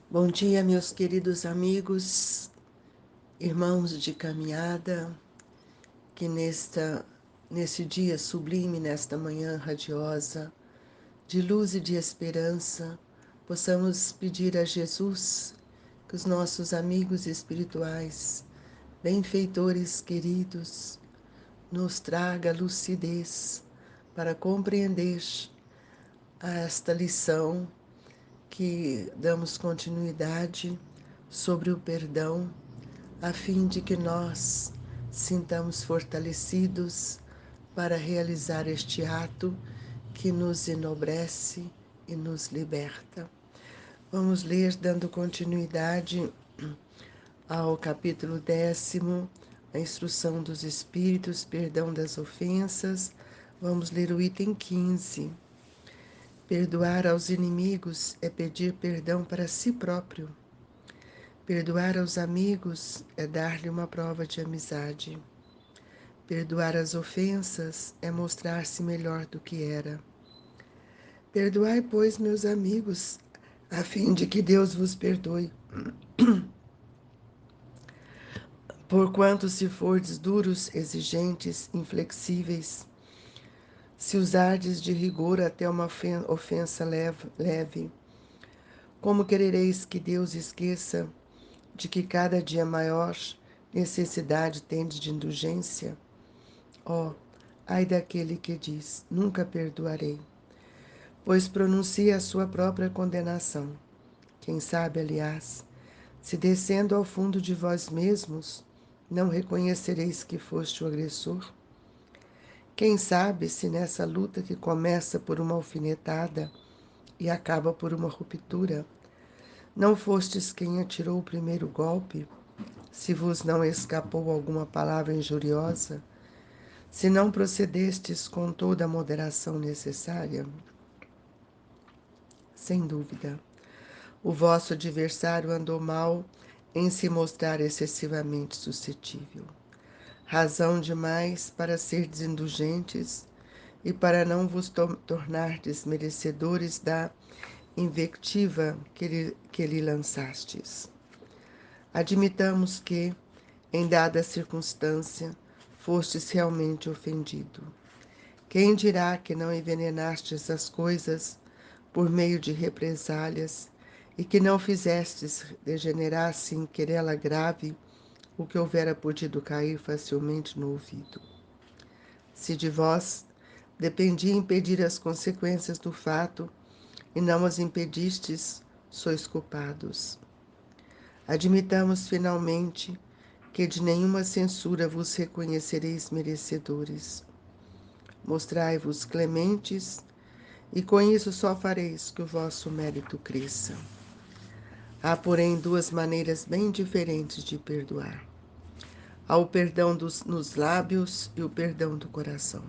Bom dia, meus queridos amigos, irmãos de caminhada, que nesse dia sublime, nesta manhã radiosa, de luz e de esperança, possamos pedir a Jesus que os nossos amigos espirituais, benfeitores queridos, nos traga lucidez para compreender esta lição que damos continuidade sobre o perdão, a fim de que nós sintamos fortalecidos para realizar este ato que nos enobrece e nos liberta. Vamos ler, dando continuidade ao capítulo 10, a instrução dos espíritos, perdão das ofensas. Vamos ler o item 15. Perdoar aos inimigos é pedir perdão para si próprio. Perdoar aos amigos é dar-lhe uma prova de amizade. Perdoar as ofensas é mostrar-se melhor do que era. Perdoai, pois, meus amigos, a fim de que Deus vos perdoe. Porquanto, se fordes duros, exigentes, inflexíveis, se usardes de rigor até uma ofensa leve, como querereis que Deus esqueça de que cada dia maior necessidade tendes de indulgência? Ó, ai daquele que diz, nunca perdoarei, pois pronuncia a sua própria condenação. Quem sabe, aliás, se descendo ao fundo de vós mesmos, não reconhecereis que foste o agressor? Quem sabe se nessa luta que começa por uma alfinetada e acaba por uma ruptura, não fostes quem atirou o primeiro golpe? Se vos não escapou alguma palavra injuriosa, se não procedestes com toda a moderação necessária? Sem dúvida, o vosso adversário andou mal em se mostrar excessivamente suscetível. Razão demais para ser indulgentes e para não vos tornardes merecedores da invectiva que lhe lançastes. Admitamos que, em dada circunstância, fostes realmente ofendido. Quem dirá que não envenenastes as coisas por meio de represálias e que não fizestes degenerasse em querela grave o que houvera podido cair facilmente no ouvido? Se de vós dependia impedir as consequências do fato e não as impedistes, sois culpados. Admitamos finalmente que de nenhuma censura vos reconhecereis merecedores. Mostrai-vos clementes, e com isso só fareis que o vosso mérito cresça. Há, porém, duas maneiras bem diferentes de perdoar. Há o perdão nos lábios e o perdão do coração.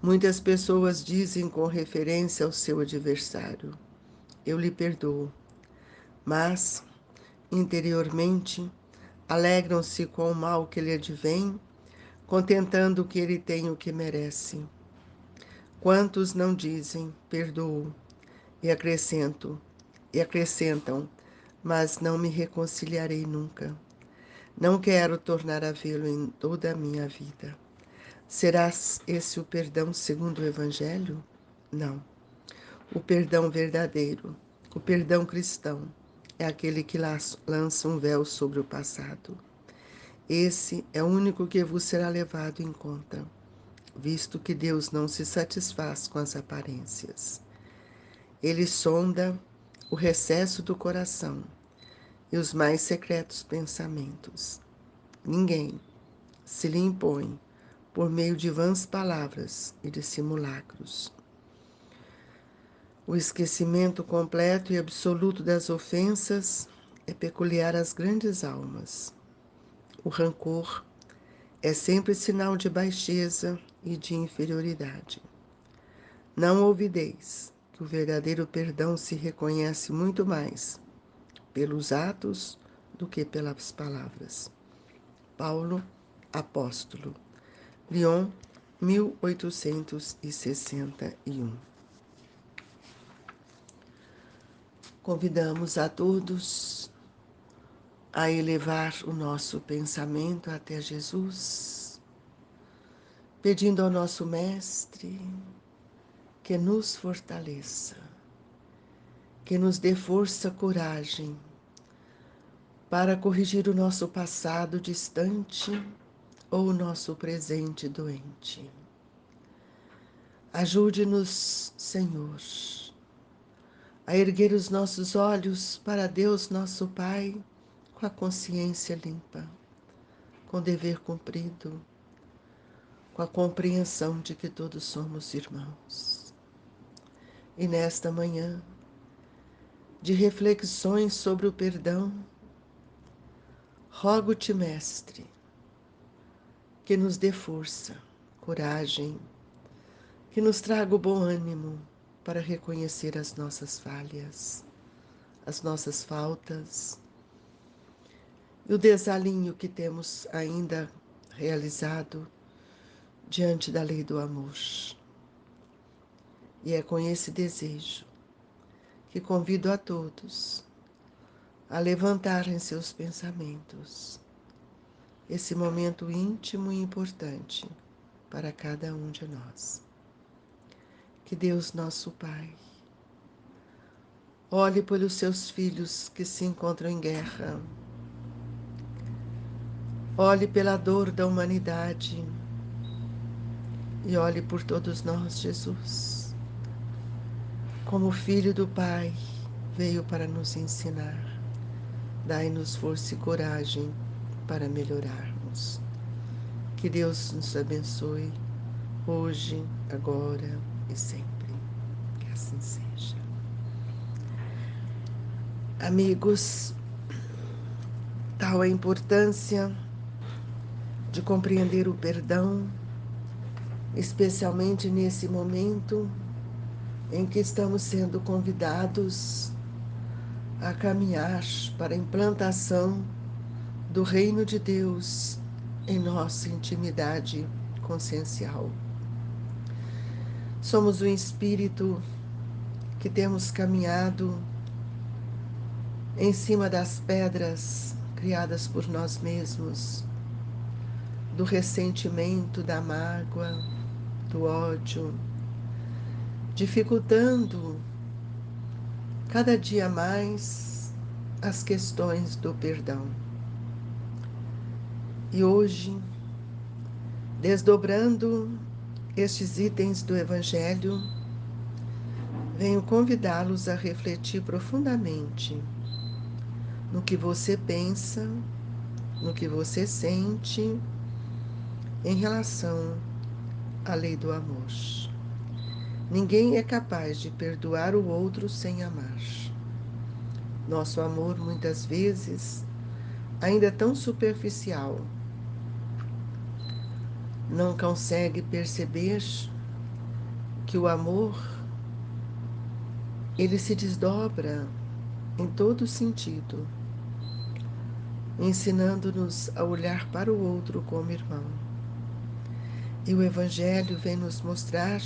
Muitas pessoas dizem com referência ao seu adversário, eu lhe perdoo, mas, interiormente, alegram-se com o mal que lhe advém, contentando que ele tenha o que merece. Quantos não dizem, perdoo, e acrescentam, mas não me reconciliarei nunca. Não quero tornar a vê-lo em toda a minha vida. Será esse o perdão segundo o Evangelho? Não. O perdão verdadeiro, o perdão cristão, é aquele que lança um véu sobre o passado. Esse é o único que vos será levado em conta, visto que Deus não se satisfaz com as aparências. Ele sonda o recesso do coração e os mais secretos pensamentos. Ninguém se lhe impõe por meio de vãs palavras e de simulacros. O esquecimento completo e absoluto das ofensas é peculiar às grandes almas. O rancor é sempre sinal de baixeza e de inferioridade. Não olvideis que o verdadeiro perdão se reconhece muito mais pelos atos do que pelas palavras. Paulo, apóstolo. Lyon, 1861. Convidamos a todos a elevar o nosso pensamento até Jesus, pedindo ao nosso Mestre que nos fortaleça, que nos dê força, coragem para corrigir o nosso passado distante ou o nosso presente doente. Ajude-nos, Senhor, a erguer os nossos olhos para Deus, nosso Pai, com a consciência limpa, com o dever cumprido, com a compreensão de que todos somos irmãos. E nesta manhã, de reflexões sobre o perdão, rogo-te, Mestre, que nos dê força, coragem, que nos traga o bom ânimo para reconhecer as nossas falhas, as nossas faltas e o desalinho que temos ainda realizado diante da lei do amor. E é com esse desejo que convido a todos a levantarem seus pensamentos, esse momento íntimo e importante para cada um de nós. Que Deus, nosso Pai, olhe pelos seus filhos que se encontram em guerra, olhe pela dor da humanidade e olhe por todos nós, Jesus. Como Filho do Pai, veio para nos ensinar. Dai-nos força e coragem para melhorarmos. Que Deus nos abençoe hoje, agora e sempre. Que assim seja. Amigos, tal a importância de compreender o perdão, especialmente nesse momento em que estamos sendo convidados a caminhar para a implantação do reino de Deus em nossa intimidade consciencial. Somos um espírito que temos caminhado em cima das pedras criadas por nós mesmos, do ressentimento, da mágoa, do ódio, dificultando cada dia mais as questões do perdão. E hoje, desdobrando estes itens do Evangelho, venho convidá-los a refletir profundamente no que você pensa, no que você sente em relação à lei do amor. Ninguém é capaz de perdoar o outro sem amar. Nosso amor, muitas vezes, ainda tão superficial, não consegue perceber que o amor, ele se desdobra em todo sentido, ensinando-nos a olhar para o outro como irmão. E o Evangelho vem nos mostrar,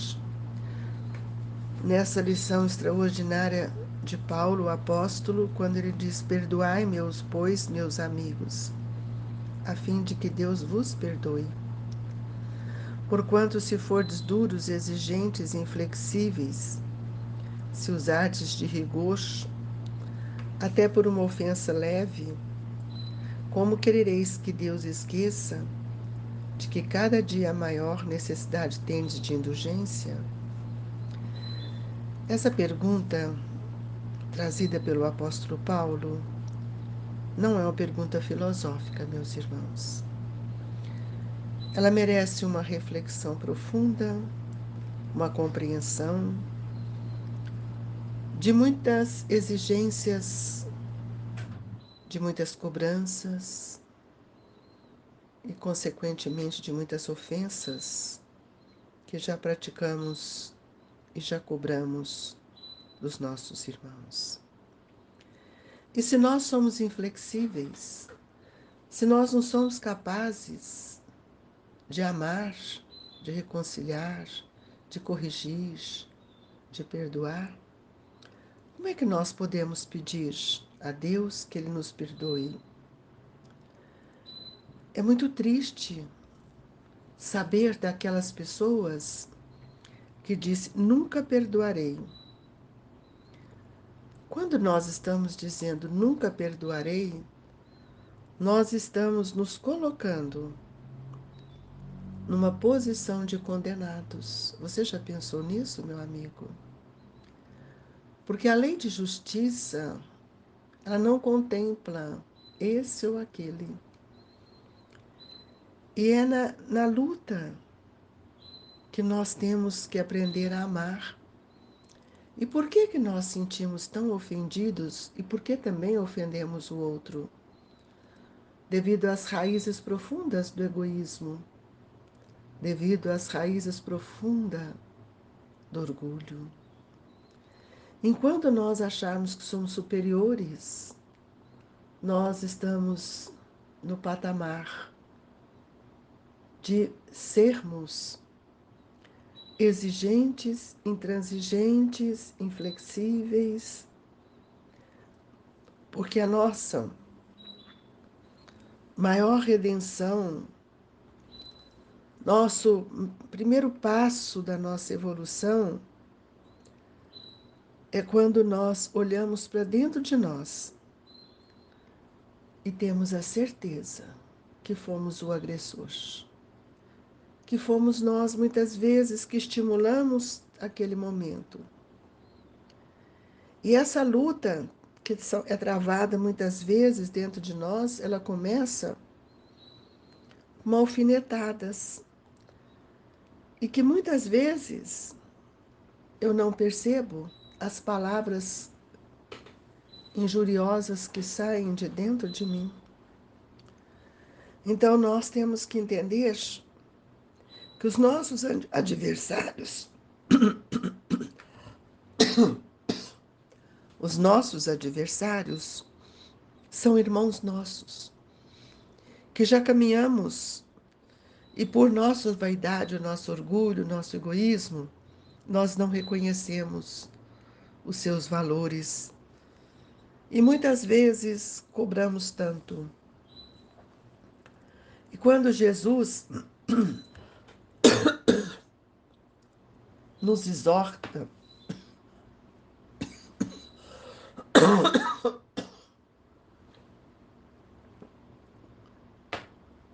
nessa lição extraordinária de Paulo, o apóstolo, quando ele diz: perdoai-meus, pois, meus amigos, a fim de que Deus vos perdoe. Porquanto, se fordes duros, exigentes, inflexíveis, se usardes de rigor, até por uma ofensa leve, como querereis que Deus esqueça de que cada dia maior necessidade tendes de indulgência? Essa pergunta, trazida pelo apóstolo Paulo, não é uma pergunta filosófica, meus irmãos. Ela merece uma reflexão profunda, uma compreensão de muitas exigências, de muitas cobranças e, consequentemente, de muitas ofensas que já praticamos e já cobramos dos nossos irmãos. E se nós somos inflexíveis, se nós não somos capazes de amar, de reconciliar, de corrigir, de perdoar, como é que nós podemos pedir a Deus que Ele nos perdoe? É muito triste saber daquelas pessoas que dizem, nunca perdoarei. Quando nós estamos dizendo nunca perdoarei, nós estamos nos colocando numa posição de condenados. Você já pensou nisso, meu amigo? Porque a lei de justiça, ela não contempla esse ou aquele. E é na luta que nós temos que aprender a amar. E por que nós sentimos tão ofendidos e por que também ofendemos o outro? Devido às raízes profundas do egoísmo, devido às raízes profundas do orgulho. Enquanto nós acharmos que somos superiores, nós estamos no patamar de sermos exigentes, intransigentes, inflexíveis, porque a nossa maior redenção, nosso primeiro passo da nossa evolução é quando nós olhamos para dentro de nós e temos a certeza que fomos o agressor, que fomos nós muitas vezes que estimulamos aquele momento. E essa luta que é travada muitas vezes dentro de nós, ela começa com alfinetadas e que muitas vezes eu não percebo as palavras injuriosas que saem de dentro de mim. Então nós temos que entender que os nossos adversários, os nossos adversários são irmãos nossos, que já caminhamos e por nossa vaidade, o nosso orgulho, o nosso egoísmo, nós não reconhecemos os seus valores e muitas vezes cobramos tanto. E quando Jesus nos exorta,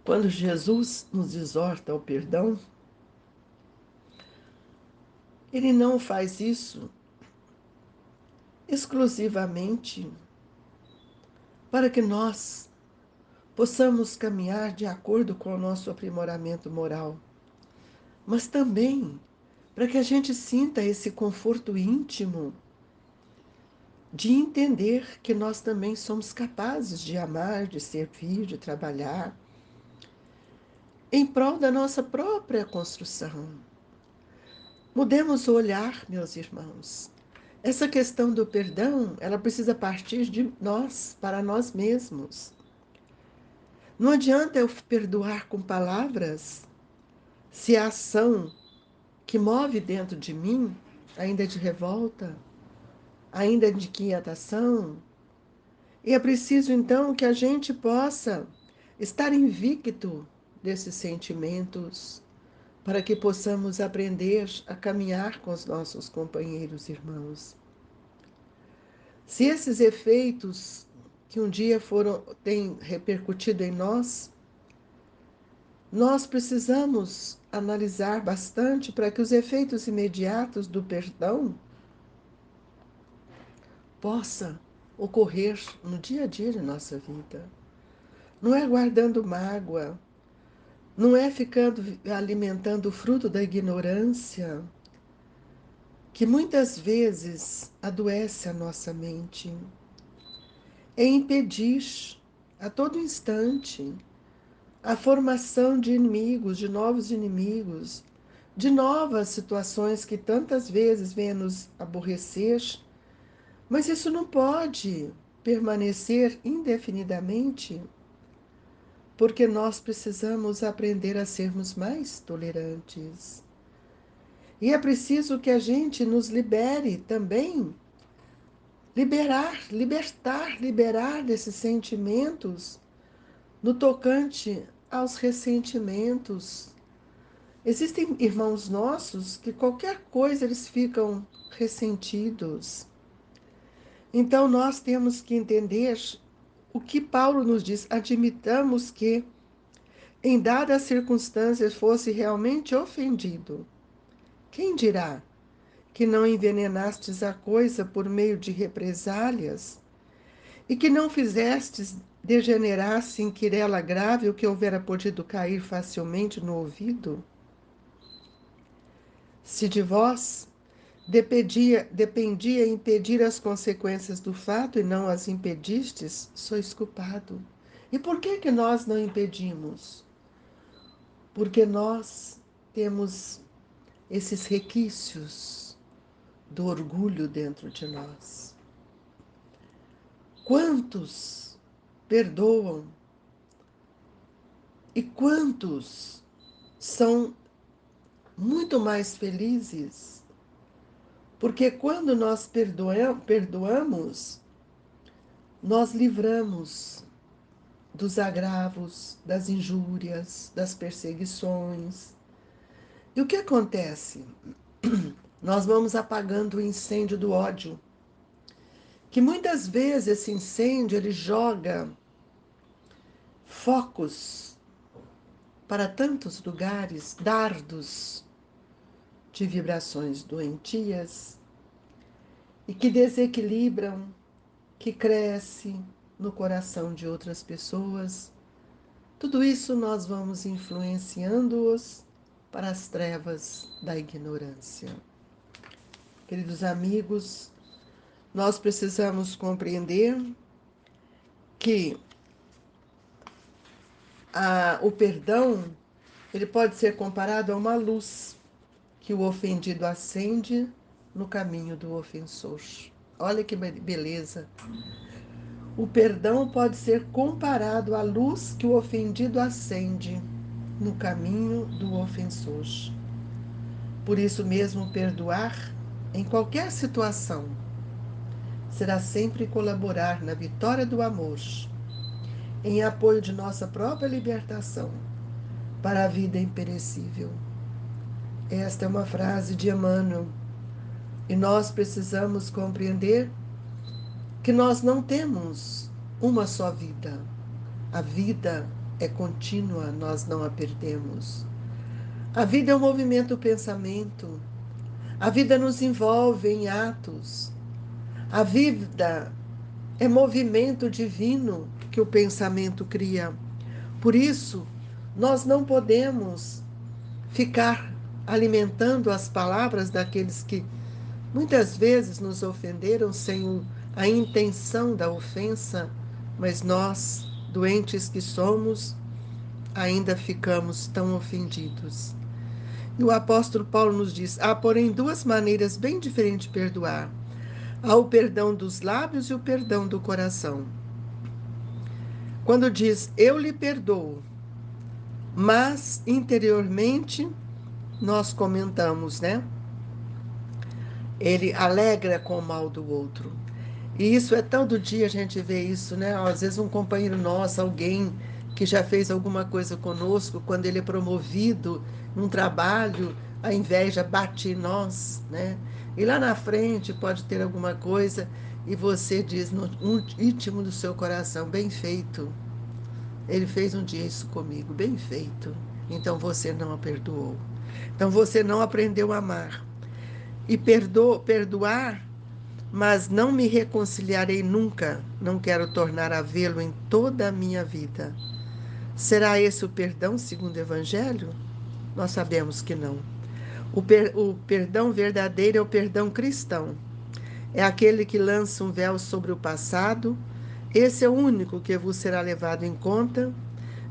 quando Jesus nos exorta ao perdão, ele não faz isso exclusivamente para que nós possamos caminhar de acordo com o nosso aprimoramento moral, mas também para que a gente sinta esse conforto íntimo de entender que nós também somos capazes de amar, de servir, de trabalhar em prol da nossa própria construção. Mudemos o olhar, meus irmãos. Essa questão do perdão, ela precisa partir de nós, para nós mesmos. Não adianta eu perdoar com palavras se a ação que move dentro de mim ainda é de revolta, ainda é de inquietação. E é preciso então que a gente possa estar invicto desses sentimentos para que possamos aprender a caminhar com os nossos companheiros irmãos. Se esses efeitos que um dia têm repercutido em nós, nós precisamos analisar bastante para que os efeitos imediatos do perdão possam ocorrer no dia a dia de nossa vida. Não é guardando mágoa, não é ficando alimentando o fruto da ignorância, que muitas vezes adoece a nossa mente. É impedir a todo instante a formação de inimigos, de novas situações que tantas vezes vêm a nos aborrecer, mas isso não pode permanecer indefinidamente, porque nós precisamos aprender a sermos mais tolerantes. E é preciso que a gente nos libere também liberar desses sentimentos no tocante aos ressentimentos. Existem irmãos nossos que qualquer coisa eles ficam ressentidos. Então nós temos que entender o que Paulo nos diz. Admitamos que em dadas circunstâncias fosse realmente ofendido. Quem dirá que não envenenastes a coisa por meio de represálias e que não fizestes degenerasse em querela grave o que houvera podido cair facilmente no ouvido? Se de vós dependia impedir as consequências do fato e não as impedistes, sois culpado. E por que que nós não impedimos? Porque nós temos esses requisitos do orgulho dentro de nós. Quantos perdoam e quantos são muito mais felizes? Porque quando nós perdoamos, nós livramos dos agravos, das injúrias, das perseguições. E o que acontece? Nós vamos apagando o incêndio do ódio, que muitas vezes esse incêndio ele joga focos para tantos lugares, dardos de vibrações doentias e que desequilibram, que cresce no coração de outras pessoas. Tudo isso nós vamos influenciando-os para as trevas da ignorância. Queridos amigos, nós precisamos compreender que o perdão ele pode ser comparado a uma luz que o ofendido acende no caminho do ofensor. Olha que beleza! O perdão pode ser comparado à luz que o ofendido acende no caminho do ofensor. Por isso mesmo, perdoar em qualquer situação será sempre colaborar na vitória do amor, em apoio de nossa própria libertação para a vida imperecível. Esta é uma frase de Emmanuel e nós precisamos compreender que nós não temos uma só vida. A vida é contínua, nós não a perdemos. A vida é um movimento pensamento. A vida nos envolve em atos. A vida é movimento divino que o pensamento cria. Por isso, nós não podemos ficar alimentando as palavras daqueles que muitas vezes nos ofenderam sem a intenção da ofensa, mas nós, doentes que somos, ainda ficamos tão ofendidos. E o apóstolo Paulo nos diz: há, porém, duas maneiras bem diferentes de perdoar. Há o perdão dos lábios e o perdão do coração. Quando diz, eu lhe perdoo, mas interiormente nós comentamos, né? Ele alegra com o mal do outro. E isso é todo dia a gente vê isso, né? Às vezes um companheiro nosso, alguém que já fez alguma coisa conosco, quando ele é promovido num trabalho, a inveja bate em nós, né? E lá na frente pode ter alguma coisa e você diz no íntimo do seu coração, bem feito. Ele fez um dia isso comigo, bem feito. Então você não a perdoou. Então você não aprendeu a amar. E perdoar, mas não me reconciliarei nunca, não quero tornar a vê-lo em toda a minha vida. Será esse o perdão segundo o Evangelho? Nós sabemos que não. O perdão verdadeiro é o perdão cristão. É aquele que lança um véu sobre o passado. Esse é o único que vos será levado em conta,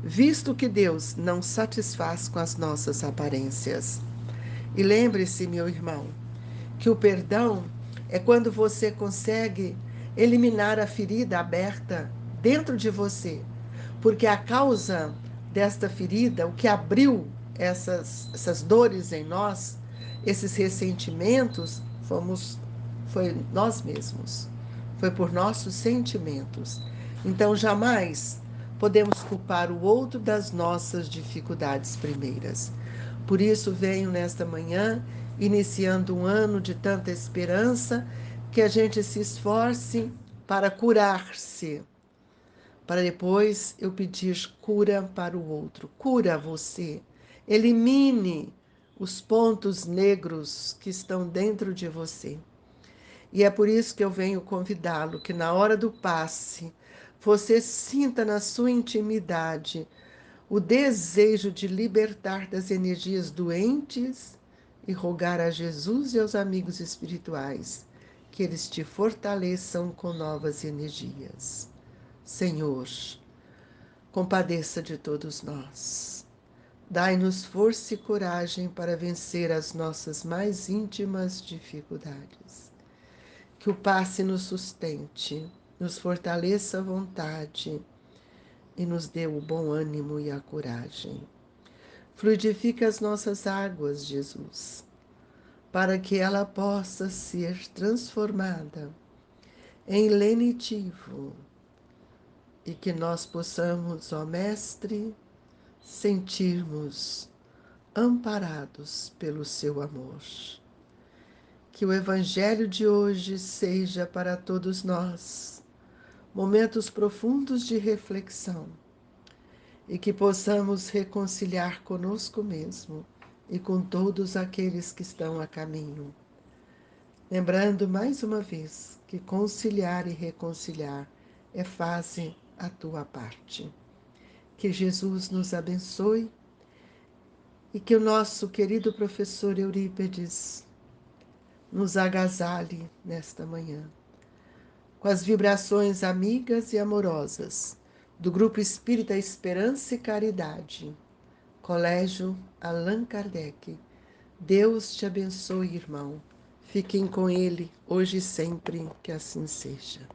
visto que Deus não satisfaz com as nossas aparências. E lembre-se, meu irmão, que o perdão é quando você consegue eliminar a ferida aberta dentro de você, porque a causa desta ferida, o que abriu essas dores em nós, esses ressentimentos, foi nós mesmos. foi por nossos sentimentos. Então, jamais podemos culpar o outro das nossas dificuldades primeiras. Por isso, venho nesta manhã, iniciando um ano de tanta esperança, que a gente se esforce para curar-se, para depois eu pedir cura para o outro. Cura você. Elimine os pontos negros que estão dentro de você. E é por isso que eu venho convidá-lo que na hora do passe você sinta na sua intimidade o desejo de libertar das energias doentes e rogar a Jesus e aos amigos espirituais que eles te fortaleçam com novas energias. Senhor, compadeça de todos nós. Dai-nos força e coragem para vencer as nossas mais íntimas dificuldades. Que o passe nos sustente, nos fortaleça a vontade e nos dê o bom ânimo e a coragem. Fluidifica as nossas águas, Jesus, para que ela possa ser transformada em lenitivo e que nós possamos, ó Mestre, sentirmos amparados pelo seu amor. Que o Evangelho de hoje seja para todos nós momentos profundos de reflexão e que possamos reconciliar conosco mesmo e com todos aqueles que estão a caminho. Lembrando mais uma vez que conciliar e reconciliar faze a tua parte. Que Jesus nos abençoe e que o nosso querido professor Eurípedes nos agasalhe nesta manhã, com as vibrações amigas e amorosas do Grupo Espírita Esperança e Caridade, Colégio Allan Kardec. Deus te abençoe, irmão. Fiquem com ele, hoje e sempre, que assim seja.